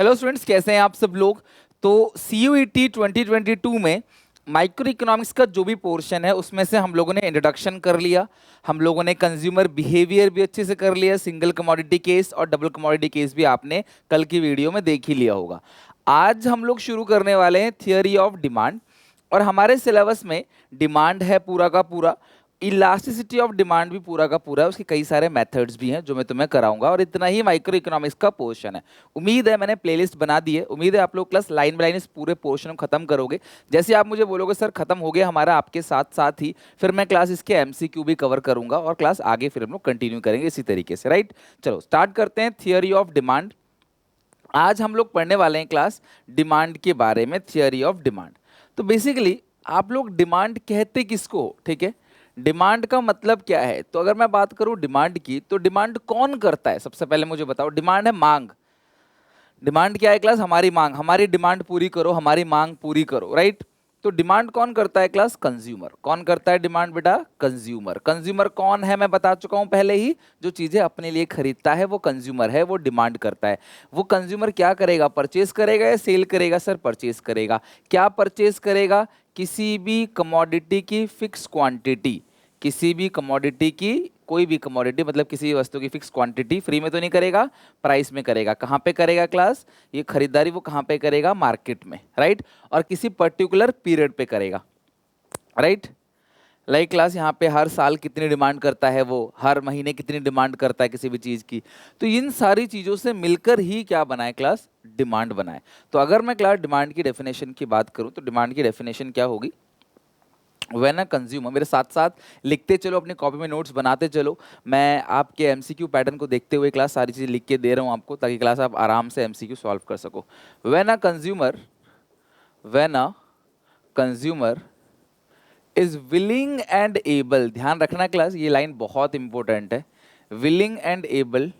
Hello students, कैसे हैं आप सब लोग। तो CUET 2022 में माइक्रो इकोनॉमिक्स का जो भी पोर्शन है उसमें से हम लोगों ने इंट्रोडक्शन कर लिया। हम लोगों ने कंज्यूमर बिहेवियर भी अच्छे से कर लिया। सिंगल कमोडिटी केस और डबल कमोडिटी केस भी आपने कल की वीडियो में देख ही लिया होगा। आज हम लोग शुरू करने वाले हैं थियोरी ऑफ डिमांड। और हमारे सिलेबस में डिमांड है पूरा का पूरा, इलास्टिसिटी ऑफ डिमांड भी पूरा का पूरा है, उसके कई सारे मेथड्स भी हैं जो मैं तुम्हें कराऊंगा, और इतना ही माइक्रो इकोनॉमिक्स का पोर्शन है। उम्मीद है, मैंने प्लेलिस्ट बना दी है, उम्मीद है आप लोग क्लास लाइन बाय लाइन इस पूरे पोर्शन को खत्म करोगे। जैसे आप मुझे बोलोगे सर खत्म हो गया हमारा, आपके साथ साथ ही फिर मैं क्लास इसके MCQ भी कवर करूंगा और क्लास आगे फिर हम लोग कंटिन्यू करेंगे इसी तरीके से। राइट, चलो स्टार्ट करते हैं थियोरी ऑफ डिमांड। आज हम लोग पढ़ने वाले हैं क्लास डिमांड के बारे में, थियोरी ऑफ डिमांड। तो बेसिकली आप लोग डिमांड कहते किसको हो, ठीक है। डिमांड का मतलब क्या है, तो अगर मैं बात करूं डिमांड की, तो डिमांड कौन करता है सबसे पहले मुझे बताओ। डिमांड है मांग। डिमांड क्या है क्लास? हमारी मांग, हमारी डिमांड पूरी करो, हमारी मांग पूरी करो। राइट, तो डिमांड कौन करता है क्लास? कंज्यूमर। कौन करता है डिमांड बेटा? कंज्यूमर। कंज्यूमर कौन है मैं बता चुका हूं पहले ही, जो चीजें अपने लिए खरीदता है वो कंज्यूमर है, वो डिमांड करता है। वो कंज्यूमर क्या करेगा? परचेस करेगा या सेल करेगा? सर परचेस करेगा। क्या परचेस करेगा? किसी भी कमोडिटी की फिक्स क्वांटिटी, किसी भी कमोडिटी की, कोई भी कमोडिटी मतलब किसी भी वस्तु की फिक्स क्वांटिटी, फ्री में तो नहीं करेगा, प्राइस में करेगा। कहाँ पे करेगा क्लास? ये खरीदारी वो कहाँ पे करेगा? मार्केट में। राइट, और किसी पर्टिकुलर पीरियड पे करेगा। राइट, लाइक क्लास यहाँ पे हर साल कितनी डिमांड करता है, वो हर महीने कितनी डिमांड करता है किसी भी चीज़ की। तो इन सारी चीज़ों से मिलकर ही क्या बनाए क्लास? डिमांड बनाए। तो अगर मैं क्लास डिमांड की डेफिनेशन की बात करूँ तो डिमांड की डेफिनेशन क्या होगी? व्हेन अ कंज्यूमर, मेरे साथ साथ लिखते चलो, अपनी कॉपी में नोट्स बनाते चलो। मैं आपके MCQ पैटर्न को देखते हुए क्लास सारी चीज़ें लिख के दे रहा हूँ आपको, ताकि क्लास आप आराम से MCQ सॉल्व कर सको। When a consumer, when a consumer is willing and able, ध्यान रखना क्लास, ये लाइन बहुत इंपॉर्टेंट है। Willing and able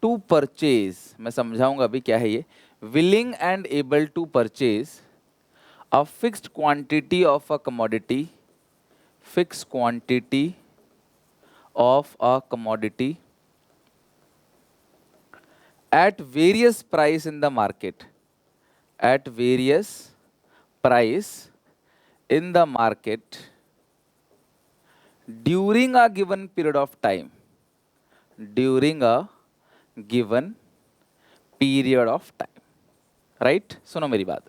to purchase, मैं समझाऊंगा अभी क्या है ये। Willing and able to purchase a fixed quantity of a commodity, fixed quantity of a commodity at various price in the market, at various price in the market during a given period of time, during a given period of time. Right, सुनो मेरी बात।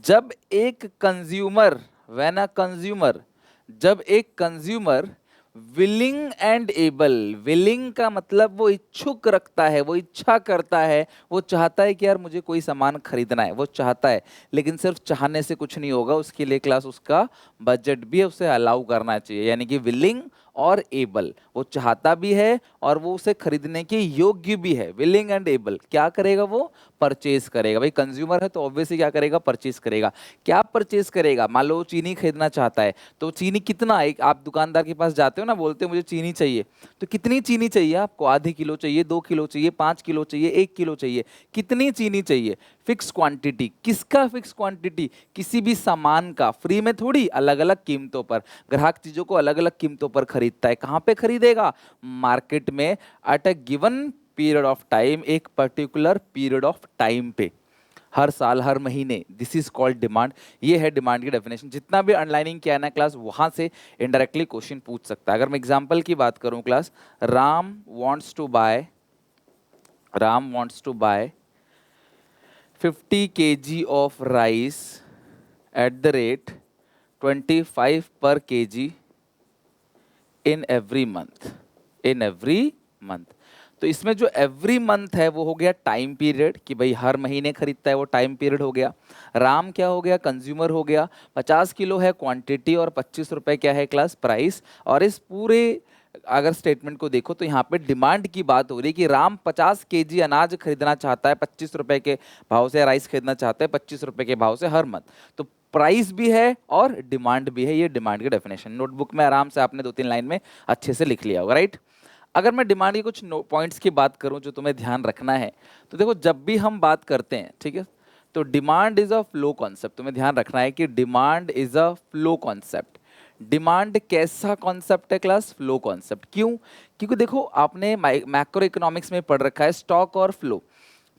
जब एक consumer, when a consumer, जब एक consumer willing and able, willing का मतलब वो इच्छुक रखता है, वो इच्छा करता है, वो चाहता है कि यार मुझे कोई सामान खरीदना है, वो चाहता है। लेकिन सिर्फ चाहने से कुछ नहीं होगा, उसके लिए क्लास उसका बजट भी है, उसे अलाउ करना चाहिए। यानी कि विलिंग और एबल, वो चाहता भी है और वो उसे खरीदने के योग्य भी है। विलिंग एंड एबल, क्या करेगा वो? परचेज करेगा। भाई कंज्यूमर है तो ऑब्वियसली क्या करेगा? परचेज करेगा। क्या परचेज करेगा? मान लो चीनी खरीदना चाहता है, तो चीनी कितना, एक आप दुकानदार के पास जाते हो ना, बोलते हो मुझे चीनी चाहिए, तो कितनी चीनी चाहिए आपको? आधी किलो चाहिए, 2 किलो चाहिए, 5 किलो चाहिए, 1 किलो चाहिए? कितनी चीनी चाहिए? Fix quantity. किसका फिक्स क्वांटिटी? किसी भी सामान का। फ्री में थोड़ी, अलग अलग कीमतों पर। ग्राहक चीजों को अलग अलग कीमतों पर खरीदता है। कहां पे खरीदेगा? मार्केट में, at a given period of time, एक पर्टिकुलर पीरियड ऑफ टाइम पे, हर साल, हर महीने। This is called demand. ये है डिमांड की डेफिनेशन। जितना भी अंडरलाइनिंग किया है ना क्लास, वहां से इनडायरेक्टली क्वेश्चन पूछ सकता है। अगर मैं एग्जांपल की बात करूं class, Ram wants to buy, Ram wants to buy 50 kg of rice at the rate 25 per kg in every month, in every month। तो इसमें जो एवरी मंथ है वो हो गया टाइम पीरियड, कि भाई हर महीने खरीदता है, वो टाइम पीरियड हो गया। राम क्या हो गया? कंज्यूमर हो गया। 50 किलो है क्वांटिटी और 25 रुपए क्या है क्लास? प्राइस। और इस पूरे अगर स्टेटमेंट को देखो तो यहाँ पे डिमांड की बात हो रही है कि राम 50 kg अनाज खरीदना चाहता है 25 रुपए के भाव से, राइस खरीदना चाहता है 25 रुपए के भाव से हर मंथ। तो प्राइस भी है और डिमांड भी है। ये डिमांड की डेफिनेशन नोटबुक में आराम से आपने 2-3 लाइन में अच्छे से लिख लिया होगा। राइट, अगर मैं डिमांड की कुछ पॉइंट्स की बात करूं जो तुम्हें ध्यान रखना है, तो देखो जब भी हम बात करते हैं, ठीक है, तो demand is a flow concept. तुम्हें ध्यान रखना है कि demand is a flow concept. Demand कैसा कॉन्सेप्ट है क्लास? Flow concept. क्यों? क्योंकि देखो आपने मैक्रो इकोनॉमिक्स में पढ़ रखा है स्टॉक और फ्लो।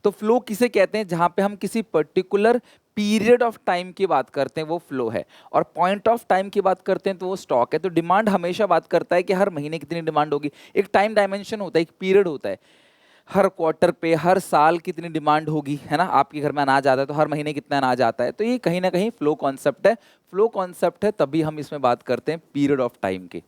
तो फ्लो किसे कहते हैं? जहां पे हम किसी पर्टिकुलर पीरियड ऑफ टाइम की बात करते हैं वो फ्लो है, और पॉइंट ऑफ टाइम की बात करते हैं तो वो स्टॉक है। तो डिमांड हमेशा बात करता है कि हर महीने कितनी डिमांड होगी, एक टाइम डायमेंशन होता है, एक पीरियड होता है, हर क्वार्टर पे, हर साल कितनी डिमांड होगी, है ना। आपके घर में अनाज आता है तो हर महीने कितना अनाज आता है, तो ये कहीं ना कहीं फ्लो कॉन्सेप्ट है। फ्लो कॉन्सेप्ट है तभी हम इसमें बात करते हैं पीरियड ऑफ टाइम की।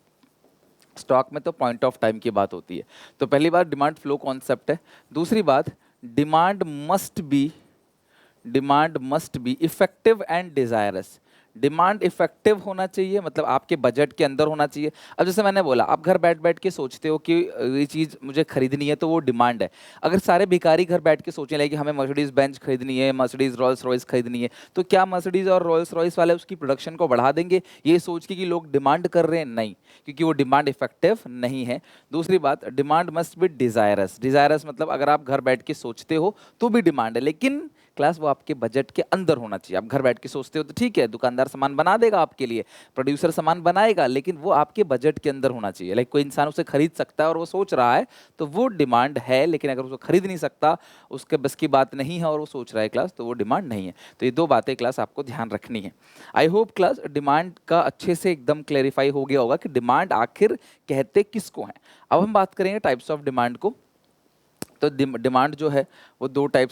स्टॉक में तो पॉइंट ऑफ टाइम की बात होती है। तो पहली बात डिमांड फ्लो कॉन्सेप्ट है। दूसरी बात, demand must be demand must be effective and desirous. Demand effective होना चाहिए, मतलब आपके बजट के अंदर होना चाहिए। अब जैसे मैंने बोला, आप घर बैठ बैठ के सोचते हो कि ये चीज़ मुझे खरीदनी है, तो वो डिमांड है। अगर सारे भिखारी घर बैठ के सोचने लगे कि हमें मर्सिडीज बेंच खरीदनी है, मर्सिडीज रॉयल्स रॉयस खरीदनी है, तो क्या मर्सिडीज और रॉयल्स रॉयस वाले उसकी प्रोडक्शन को बढ़ा देंगे ये सोच के कि लोग डिमांड कर रहे हैं? नहीं, क्योंकि वो डिमांड इफेक्टिव नहीं है। दूसरी बात, demand must be desirous. Desirous मतलब अगर आप घर बैठ के सोचते हो तो भी डिमांड है, लेकिन क्लास वो आपके बजट के अंदर होना चाहिए। आप घर बैठ के सोचते हो तो ठीक है, दुकानदार सामान बना देगा आपके लिए, प्रोड्यूसर सामान बनाएगा, लेकिन वो आपके बजट के अंदर होना चाहिए। लाइक कोई इंसान उसे खरीद सकता है और वो सोच रहा है तो वो डिमांड है, लेकिन अगर उसको खरीद नहीं सकता, उसके बस की बात नहीं है और वो सोच रहा है क्लास, तो वो डिमांड नहीं है। तो ये दो बातें क्लास आपको ध्यान रखनी है। आई होप क्लास डिमांड का अच्छे से एकदम क्लेरिफाई हो गया होगा कि डिमांड आखिर कहते किसको है। अब हम बात करेंगे टाइप्स ऑफ डिमांड को। तो डिमांड जो है वो दो टाइप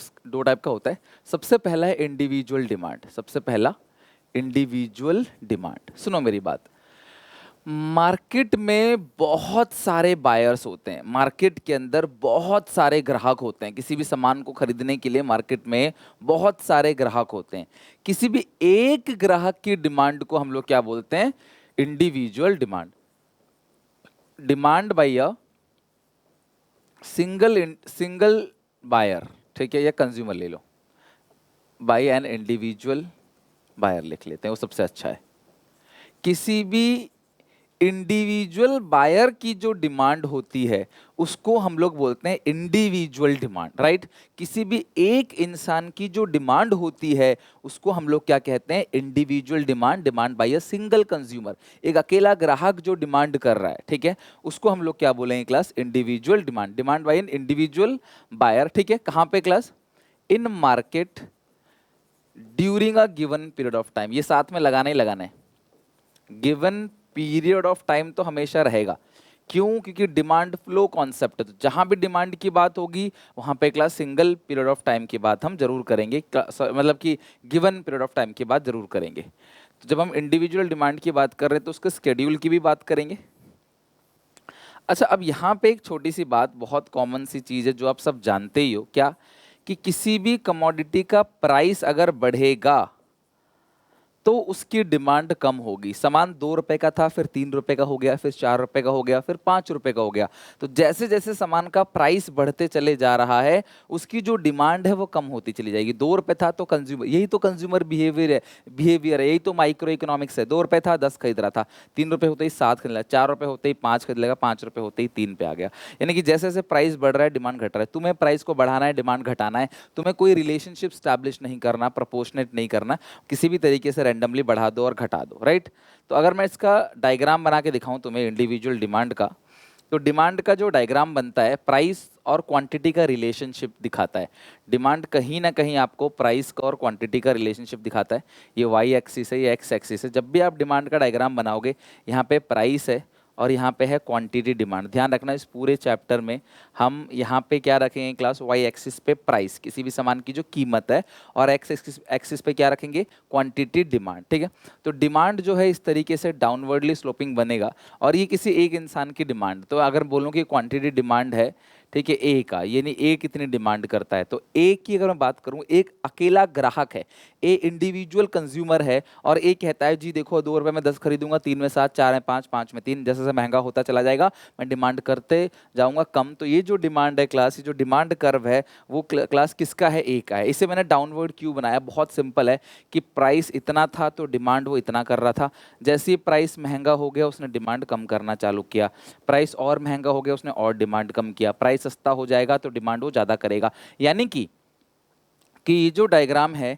का होता है। सबसे पहला है इंडिविजुअल डिमांड। सबसे पहला इंडिविजुअल डिमांड। सुनो मेरी बात, मार्केट में बहुत सारे बायर्स होते हैं, मार्केट के अंदर बहुत सारे ग्राहक होते हैं। किसी भी सामान को खरीदने के लिए मार्केट में बहुत सारे ग्राहक होते हैं। किसी भी एक ग्राहक की डिमांड को हम लोग क्या बोलते हैं? Individual demand. Demand by a single buyer, ठीक है, या कंज्यूमर ले लो, बाय एन इंडिविजुअल बायर लिख लेते हैं, वो सबसे अच्छा है। किसी भी इंडिविजुअल बायर की जो डिमांड होती है उसको हम लोग बोलते हैं इंडिविजुअल डिमांड, राइट। किसी भी एक इंसान की जो डिमांड होती है उसको हम लोग क्या कहते हैं? Individual demand. Demand by a single consumer, एक अकेला ग्राहक जो डिमांड कर रहा है, ठीक है, उसको हम लोग क्या बोलेंगे class? Individual demand. Demand by an individual buyer, ठीक है। कहाँ पे class? In market during a given period of time. ये साथ में लगाना ही लगाना है, गिवन पीरियड ऑफ टाइम तो हमेशा रहेगा। क्यों? क्योंकि डिमांड फ्लो कॉन्सेप्ट है, तो जहां भी डिमांड की बात होगी वहां पे class single period of time की बात हम जरूर करेंगे, मतलब कि गिवन पीरियड ऑफ टाइम की बात जरूर करेंगे। तो जब हम इंडिविजुअल डिमांड की बात कर रहे हैं तो उसके स्केड्यूल की भी बात करेंगे। अच्छा, अब यहाँ पे एक छोटी सी बात, बहुत कॉमन सी चीज़ है जो आप सब जानते ही हो, क्या? कि किसी भी कमोडिटी का प्राइस अगर बढ़ेगा तो उसकी डिमांड कम होगी। सामान 2 रुपए का था, फिर 3 रुपए का हो गया, फिर 4 रुपए का हो गया, फिर 5 रुपए का हो गया। तो जैसे जैसे सामान का प्राइस बढ़ते चले जा रहा है उसकी जो डिमांड है वो कम होती चली जाएगी। 2 रुपए था तो कंज्यूमर, यही तो कंज्यूमर बिहेवियर है, यही तो माइक्रो इकोनॉमिक्स है। 2 रुपए था 10 खरीद रहा था, 3 रुपए होते ही 7 खरीद लेगा, 4 रुपए होते ही 5 खरीद लेगा, 5 रुपए होते ही 3 पे आ गया। यानी कि जैसे जैसे प्राइस बढ़ रहा है डिमांड घट रहा है। तुम्हें प्राइस को बढ़ाना है, डिमांड घटाना है, तुम्हें कोई रिलेशनशिप स्टैब्लिश नहीं करना, प्रपोर्शनेट नहीं करना, किसी भी तरीके से रैंडमली बढ़ा दो और घटा दो, राइट। तो अगर मैं इसका डायग्राम बना के दिखाऊं तुम्हें इंडिविजुअल डिमांड का, तो डिमांड का जो डायग्राम बनता है प्राइस और क्वांटिटी का रिलेशनशिप दिखाता है। डिमांड कहीं ना कहीं आपको प्राइस का और क्वांटिटी का रिलेशनशिप दिखाता है। ये वाई एक्सिस है, ये एक्स एक्सिस है। जब भी आप डिमांड का डायग्राम बनाओगे यहाँ पे प्राइस है और यहाँ पे है क्वांटिटी डिमांड। ध्यान रखना इस पूरे चैप्टर में हम यहाँ पे क्या रखेंगे क्लास? वाई एक्सिस पे प्राइस, किसी भी सामान की जो कीमत है, और एक्स एक्सिस पे क्या रखेंगे? क्वांटिटी डिमांड, ठीक है। तो डिमांड जो है इस तरीके से डाउनवर्डली स्लोपिंग बनेगा, और ये किसी एक इंसान की डिमांड। तो अगर बोलूँ कि क्वांटिटी डिमांड है, ठीक है, ए का, यानी ए कितनी डिमांड करता है, तो ए की अगर मैं बात करूं, एक अकेला ग्राहक है, ए इंडिविजुअल कंज्यूमर है, और ए कहता है जी देखो 2 रुपए में 10 खरीदूंगा, 3 में 7, 4 में 5, 5 में 3, जैसे जैसे महंगा होता चला जाएगा मैं डिमांड करते जाऊंगा कम। तो ये जो डिमांड है क्लास, ये जो डिमांड कर्व है वो क्लास किसका है? ए का है। इसे मैंने डाउनवर्ड क्यों बनाया? बहुत सिंपल है कि प्राइस इतना था तो डिमांड वो इतना कर रहा था, जैसे ही प्राइस महंगा हो गया उसने डिमांड कम करना चालू किया, प्राइस और महंगा हो गया उसने और डिमांड कम किया, प्राइस सस्ता हो जाएगा तो डिमांड वो ज्यादा करेगा। यानी कि ये जो डायग्राम है,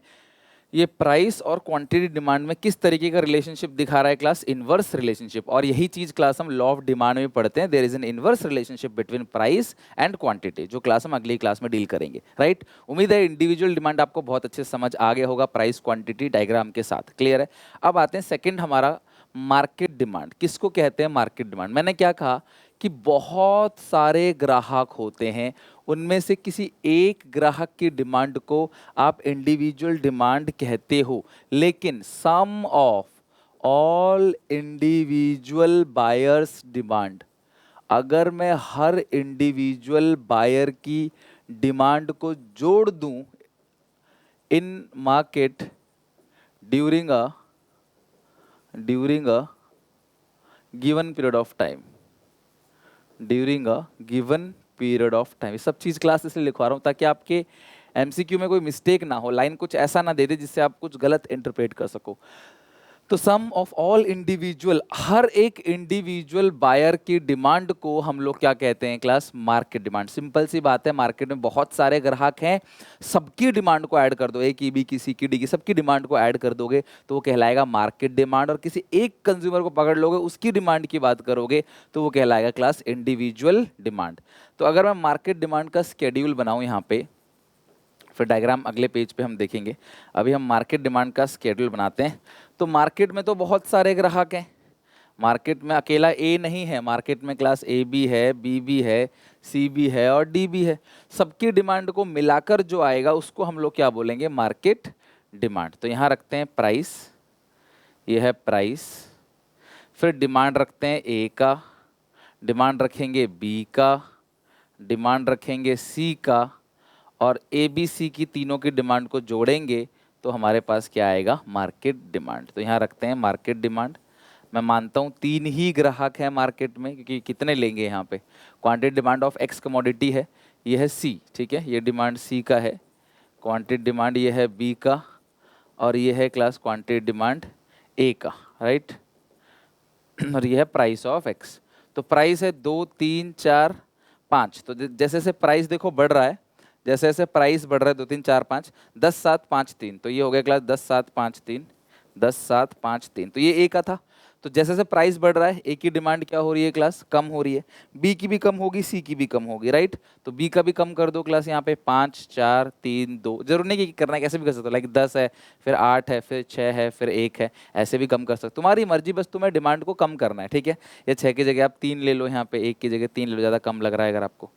ये प्राइस और क्वांटिटी डिमांड में किस तरीके का रिलेशनशिप दिखा रहा है क्लास? Inverse relationship. और यही चीज क्लास हम लॉ ऑफ डिमांड में पढ़ते हैं, there is an inverse relationship between price and quantity, जो क्लास हम अगली क्लास में डील करेंगे, राइट? उम्मीद है इंडिविजुअल डिमांड आपको बहुत अच्छे से समझ आ गया होगा प्राइस क्वांटिटी डायग्राम के साथ, क्लियर है? अब आते हैं सेकेंड हमारा मार्केट डिमांड। किसको कहते हैं मार्केट डिमांड? मैंने क्या कहा कि बहुत सारे ग्राहक होते हैं, उनमें से किसी एक ग्राहक की डिमांड को आप इंडिविजुअल डिमांड कहते हो, लेकिन sum of all individual buyers demand, अगर मैं हर इंडिविजुअल बायर की डिमांड को जोड़ दूं in market during a given period of time, during a given period of time, सब चीज़ क्लास इसलिए लिखवा रहा हूँ ताकि आपके एमसीक्यू में कोई मिस्टेक ना हो, लाइन कुछ ऐसा ना दे दे जिससे आप कुछ गलत इंटरप्रेट कर सको। तो सम ऑफ ऑल इंडिविजुअल, हर एक इंडिविजुअल बायर की डिमांड को हम लोग क्या कहते हैं क्लास? Market demand. सिंपल सी बात है, मार्केट में बहुत सारे ग्राहक हैं, सबकी डिमांड को ऐड कर दो, ए की, बी की, सी की, डी की, सबकी डिमांड को ऐड कर दोगे तो वो कहलाएगा मार्केट डिमांड। और किसी एक कंज्यूमर को पकड़ लोगे, उसकी डिमांड की बात करोगे तो वो कहलाएगा क्लास इंडिविजुअल डिमांड। तो अगर मैं मार्केट डिमांड का स्केड्यूल बनाऊं यहाँ पे, फिर डायग्राम अगले पेज पे हम देखेंगे, अभी हम मार्केट डिमांड का स्केड्यूल बनाते हैं। तो मार्केट में तो बहुत सारे ग्राहक हैं, मार्केट में अकेला ए नहीं है, मार्केट में क्लास ए भी है, बी भी है, सी भी है और डी भी है। सबकी डिमांड को मिलाकर जो आएगा उसको हम लोग क्या बोलेंगे? Market demand. तो यहाँ रखते हैं प्राइस, ये है प्राइस, फिर डिमांड रखते हैं ए का, डिमांड रखेंगे बी का, डिमांड रखेंगे सी का, और ए बी सी की तीनों की डिमांड को जोड़ेंगे तो हमारे पास क्या आएगा? Market demand. तो यहाँ रखते हैं मार्केट डिमांड। मैं मानता हूँ 3 ही ग्राहक हैं मार्केट में, क्योंकि कितने लेंगे यहाँ पे? Quantity demand of x commodity है, ये है सी, ठीक है, ये डिमांड सी का है, क्वांटिटी डिमांड ये है बी का, और ये है क्लास क्वांटिटी डिमांड ए का, राइट? और ये है प्राइस ऑफ एक्स। तो प्राइस है 2 3 4 5। तो जैसे जैसे प्राइस देखो बढ़ रहा है, जैसे जैसे प्राइस बढ़ रहा है 2 3 4 5, 10 7 5 3, तो ये हो गया क्लास 10 7 5 3, 10 7 5 3, तो ये ए का था। तो जैसे जैसे प्राइस बढ़ रहा है, ए की डिमांड क्या हो रही है क्लास? कम हो रही है। बी की भी कम होगी, सी की भी कम होगी, राइट? तो बी का भी कम कर दो क्लास, यहाँ पे 5 4 3 2, जरूर नहीं कि करना है, कैसे भी कर सकते हो, लाइक 10 है, फिर 8 है, फिर 6 है, फिर 1 है, ऐसे भी कम कर सकते हो, तुम्हारी मर्जी, बस तुम्हें डिमांड को कम करना है, ठीक है? या 6 की जगह आप 3 ले लो, यहाँ पे 1 की जगह 3 ले लो, ज़्यादा कम लग रहा है अगर आपको,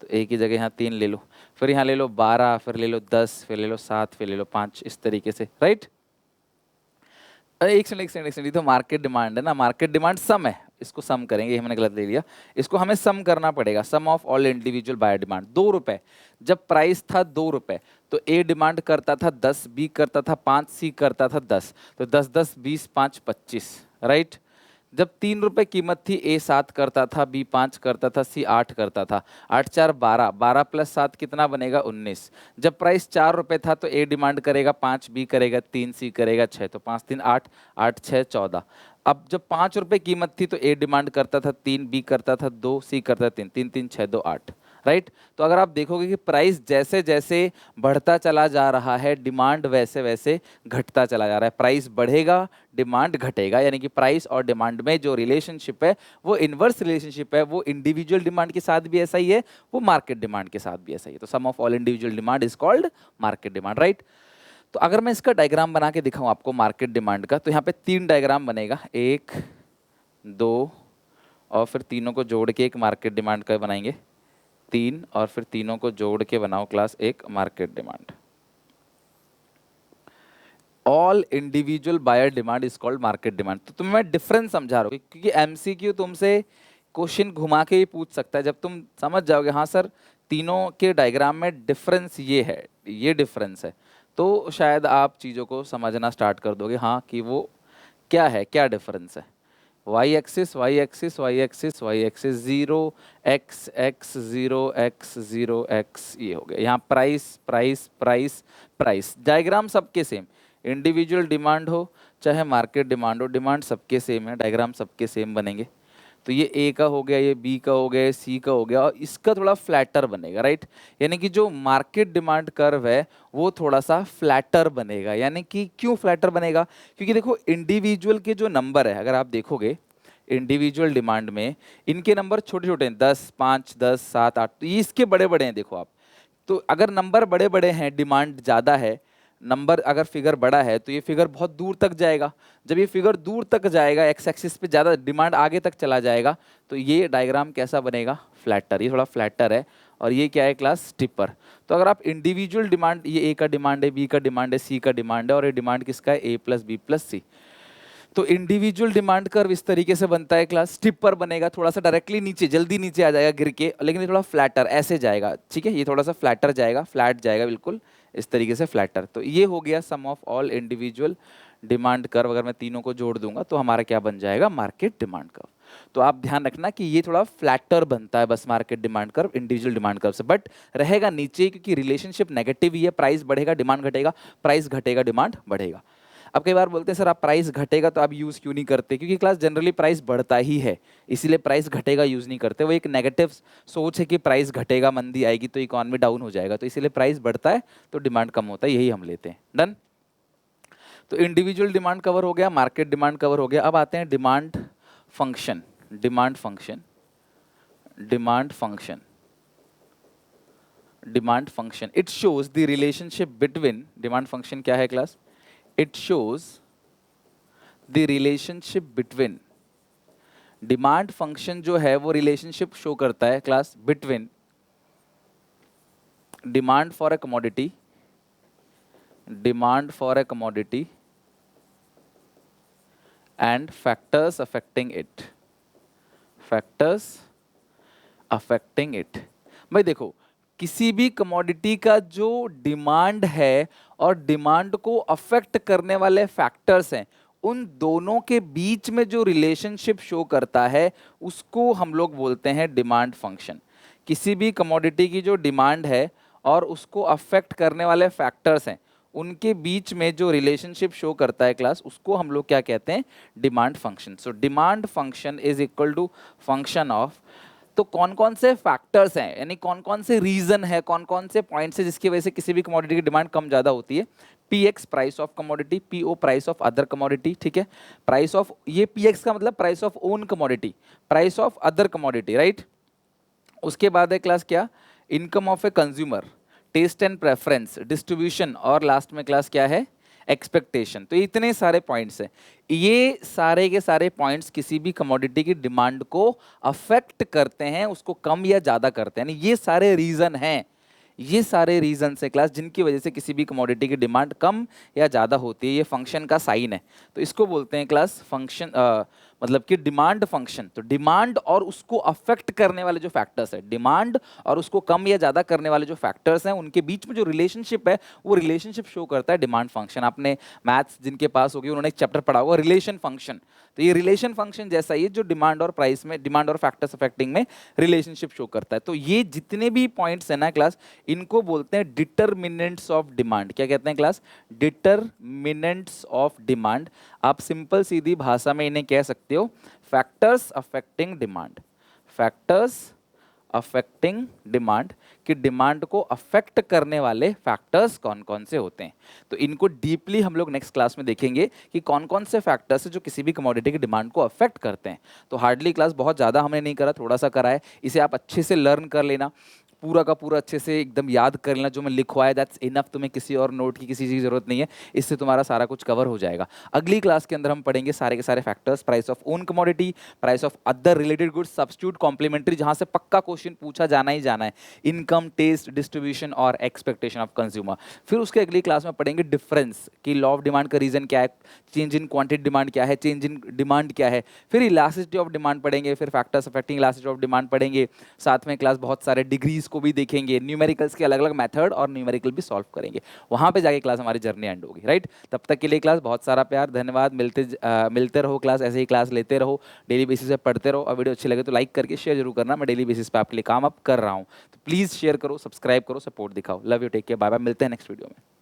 तो एक ही जगह यहाँ 3 ले लो, फिर यहाँ ले लो 12, फिर ले लो 10, फिर ले लो 7, फिर ले लो 5, इस तरीके से, राइट? अरे एक सेकंड, ये तो मार्केट डिमांड है ना, मार्केट डिमांड सम है, इसको सम करेंगे, ये हमने गलत ले लिया, इसको हमें सम करना पड़ेगा। Sum of all individual buyer demand. 2 रुपए, जब प्राइस था 2 रुपए तो ए डिमांड करता था 10, बी करता था 5, सी करता था 10, तो 10 10 20 5 25, राइट? जब 3 रुपए कीमत थी, ए 7 करता था, बी 5 करता था, सी 8 करता था, 8 4 12, 12 प्लस 7 कितना बनेगा? 19। जब प्राइस 4 रुपए था तो ए डिमांड करेगा 5, बी करेगा 3, सी करेगा 6, तो 5 3 8, 8 6 14। अब जब 5 रुपए कीमत थी तो ए डिमांड करता था 3, बी करता था 2, सी करता था 3, 3 3 6 2 8, राइट? तो अगर आप देखोगे कि प्राइस जैसे जैसे बढ़ता चला जा रहा है, डिमांड वैसे वैसे घटता चला जा रहा है। प्राइस बढ़ेगा, डिमांड घटेगा, यानी कि प्राइस और डिमांड में जो रिलेशनशिप है वो इनवर्स रिलेशनशिप है। वो इंडिविजुअल डिमांड के साथ भी ऐसा ही है, वो मार्केट डिमांड के साथ भी ऐसा ही है। तो sum of all individual demand is called market demand, right? तो अगर मैं इसका डायग्राम बना के दिखाऊं आपको मार्केट डिमांड का, तो यहाँ पे 3 डायग्राम बनेगा, 1 2 और फिर तीनों को जोड़ के एक मार्केट डिमांड का बनाएंगे, 3 और फिर तीनों को जोड़ के बनाओ क्लास एक market demand. All individual buyer demand is called market demand. तो तुम्हें मैं डिफरेंस समझा रहा हूँ, क्योंकि एमसीक्यू तुमसे क्वेश्चन घुमा के ही पूछ सकता है। जब तुम समझ जाओगे हाँ सर तीनों के डायग्राम में डिफरेंस ये है, ये डिफरेंस है, तो शायद आप चीज़ों को समझना स्टार्ट कर दोगे, हाँ कि वो क्या है, क्या डिफरेंस है। Y axis Y axis Y axis Y axis 0 X X 0 X 0 X, ये हो गया। यहाँ price price price price, diagram सबके सेम, इंडिविजुअल डिमांड हो चाहे मार्केट डिमांड हो, डिमांड सबके सेम है, डायग्राम सबके सेम बनेंगे। तो ये ए का हो गया, ये बी का हो गया, ये सी का हो गया, और इसका थोड़ा फ्लैटर बनेगा, राइट। यानी कि जो मार्केट डिमांड कर्व है वो थोड़ा सा फ्लैटर बनेगा। यानी कि क्यों फ्लैटर बनेगा? क्योंकि देखो इंडिविजुअल के जो नंबर है, अगर आप देखोगे इंडिविजुअल डिमांड में इनके नंबर छोटे छोटे हैं, 10, 5, 10, 7, 8, तो ये इसके बड़े बड़े हैं। देखो आप, तो अगर नंबर बड़े बड़े हैं, डिमांड ज़्यादा है, नंबर अगर फिगर बड़ा है तो ये फिगर बहुत दूर तक जाएगा। जब ये फिगर दूर तक जाएगा, एक्स एक्सिस पे ज़्यादा डिमांड आगे तक चला जाएगा, तो ये डायग्राम कैसा बनेगा? फ्लैटर। ये थोड़ा फ्लैटर है। और ये क्या है क्लास? स्टिपर। तो अगर आप इंडिविजुअल डिमांड, ये ए का डिमांड है, बी का डिमांड है, सी का डिमांड है, और ये डिमांड किसका है? ए प्लस बी प्लस सी। तो इंडिविजुअल डिमांड कर्व इस तरीके से बनता है क्लास। स्टिपर बनेगा, थोड़ा सा डायरेक्टली नीचे, जल्दी नीचे आ जाएगा गिर के, लेकिन ये थोड़ा फ्लैटर ऐसे जाएगा, ठीक है। ये थोड़ा सा फ्लैटर जाएगा, फ्लैट जाएगा बिल्कुल इस तरीके से, फ्लैटर। तो ये हो गया sum of all individual demand curve. अगर मैं तीनों को जोड़ दूंगा तो हमारा क्या बन जाएगा? Market demand curve. तो आप ध्यान रखना कि ये थोड़ा फ्लैटर बनता है बस market demand curve individual demand curve से, बट रहेगा नीचे, क्योंकि रिलेशनशिप नेगेटिव ही है। प्राइस बढ़ेगा, डिमांड घटेगा, प्राइस घटेगा, डिमांड बढ़ेगा। अब कई बार बोलते हैं सर आप प्राइस घटेगा तो आप यूज़ क्यों नहीं करते? क्योंकि क्लास जनरली प्राइस बढ़ता ही है, इसीलिए प्राइस घटेगा यूज़ नहीं करते। वो एक नेगेटिव सोच है कि प्राइस घटेगा, मंदी आएगी तो इकॉनमी डाउन हो जाएगा, तो इसीलिए प्राइस बढ़ता है तो डिमांड कम होता है, यही हम लेते हैं। डन। तो इंडिविजुअल डिमांड कवर हो गया, मार्केट डिमांड कवर हो गया। अब आते हैं demand function. Demand function, demand function, demand function, it shows the relationship between, demand function क्या है class? It shows the relationship between, demand function जो है वो रिलेशनशिप शो करता है class between demand for a commodity, demand for a commodity and factors affecting it, factors affecting it. भाई देखो, किसी भी कमोडिटी का जो डिमांड है और डिमांड को अफेक्ट करने वाले फैक्टर्स हैं, उन दोनों के बीच में जो रिलेशनशिप शो करता है उसको हम लोग बोलते हैं डिमांड फंक्शन। किसी भी कमोडिटी की जो डिमांड है और उसको अफेक्ट करने वाले फैक्टर्स हैं, उनके बीच में जो रिलेशनशिप शो करता है क्लास, उसको हम लोग क्या कहते हैं? Demand function. So demand function is equal to function of, तो कौन कौन से फैक्टर्स हैं, यानी कौन कौन से रीजन है, कौन कौन से पॉइंट्स है जिसकी वजह से किसी भी कमोडिटी की डिमांड कम ज्यादा होती है। P X price of commodity, P O price of other commodity, ठीक है। प्राइस ऑफ, ये पी एक्स का मतलब price of own commodity, price of other commodity, right. उसके बाद है क्लास क्या? Income of a consumer, taste and preference, distribution, और लास्ट में क्लास क्या है? एक्सपेक्टेशन। तो इतने सारे पॉइंट्स हैं, ये सारे के सारे पॉइंट्स किसी भी कमोडिटी की डिमांड को अफेक्ट करते हैं, उसको कम या ज़्यादा करते हैं। यानी ये सारे रीज़न हैं, ये सारे रीजन है क्लास जिनकी वजह से किसी भी कमोडिटी की डिमांड कम या ज़्यादा होती है। ये फंक्शन का साइन है, तो इसको बोलते हैं क्लास फंक्शन, मतलब कि डिमांड फंक्शन। तो डिमांड और उसको अफेक्ट करने वाले जो फैक्टर्स है, डिमांड और उसको कम या ज़्यादा करने वाले जो फैक्टर्स हैं, उनके बीच में जो रिलेशनशिप है, वो रिलेशनशिप शो करता है डिमांड फंक्शन। आपने मैथ्स जिनके पास होगी उन्होंने एक चैप्टर पढ़ा होगा रिलेशन फंक्शन, तो ये रिलेशन फंक्शन जैसा ही है जो डिमांड और प्राइस में, डिमांड और फैक्टर्स अफेक्टिंग में रिलेशनशिप शो करता है। तो ये जितने भी पॉइंट्स हैं ना क्लास, इनको बोलते हैं डिटरमिनेंट्स ऑफ डिमांड। क्या कहते हैं क्लास? Determinants of demand. आप सिंपल सीधी भाषा में इन्हें कह सकते हो factors affecting demand, factors affecting demand, कि डिमांड को अफेक्ट करने वाले फैक्टर्स कौन कौन से होते हैं। तो इनको डीपली हम लोग नेक्स्ट क्लास में देखेंगे कि कौन कौन से फैक्टर्स है जो किसी भी कमोडिटी की डिमांड को अफेक्ट करते हैं। तो हार्डली क्लास बहुत ज़्यादा हमने नहीं करा, थोड़ा सा करा है, इसे आप अच्छे से लर्न कर लेना, पूरा का पूरा अच्छे से एकदम याद कर लेना। जो मैं लिखवाया दैट्स इनफ, तुम्हें किसी और नोट की किसी चीज़ की जरूरत नहीं है, इससे तुम्हारा सारा कुछ कवर हो जाएगा। अगली क्लास के अंदर हम पढ़ेंगे सारे के सारे factors, price of own commodity, price of other related goods, substitute, complementary, जहां से पक्का क्वेश्चन पूछा जाना ही जाना है, इनकम, टेस्ट, डिस्ट्रीब्यूशन और एक्सपेक्टेशन ऑफ कंज्यूमर। फिर उसके अगली क्लास में पढ़ेंगे डिफरेंस, कि लॉ ऑफ डिमांड का रीजन क्या है, चेंज इन क्वांटिटी डिमांड क्या है, चेंज इन डिमांड क्या है, फिर इलास्टिसिटी ऑफ डिमांड पढ़ेंगे, फिर factors affecting elasticity of demand पढ़ेंगे। साथ में क्लास बहुत सारे डिग्रीज को भी देखेंगे, न्यूमेरिकल्स के अलग अलग मेथड और न्यूमेरिकल भी सॉल्व करेंगे। वहां पे जाके क्लास हमारी जर्नी एंड होगी, राइट। तब तक के लिए क्लास बहुत सारा प्यार, धन्यवाद। मिलते रहो क्लास, ऐसे ही क्लास लेते रहो, डेली बेसिस पे पढ़ते रहो। और वीडियो अच्छी लगे तो लाइक करके शेयर जरूर करना, मैं डेली बेसिस पे आपके लिए काम अप कर रहा हूँ, तो प्लीज़ शेयर करो, सब्सक्राइब करो, सपोर्ट दिखाओ। Love you, take care, bye bye, मिलते हैं नेक्स्ट वीडियो में।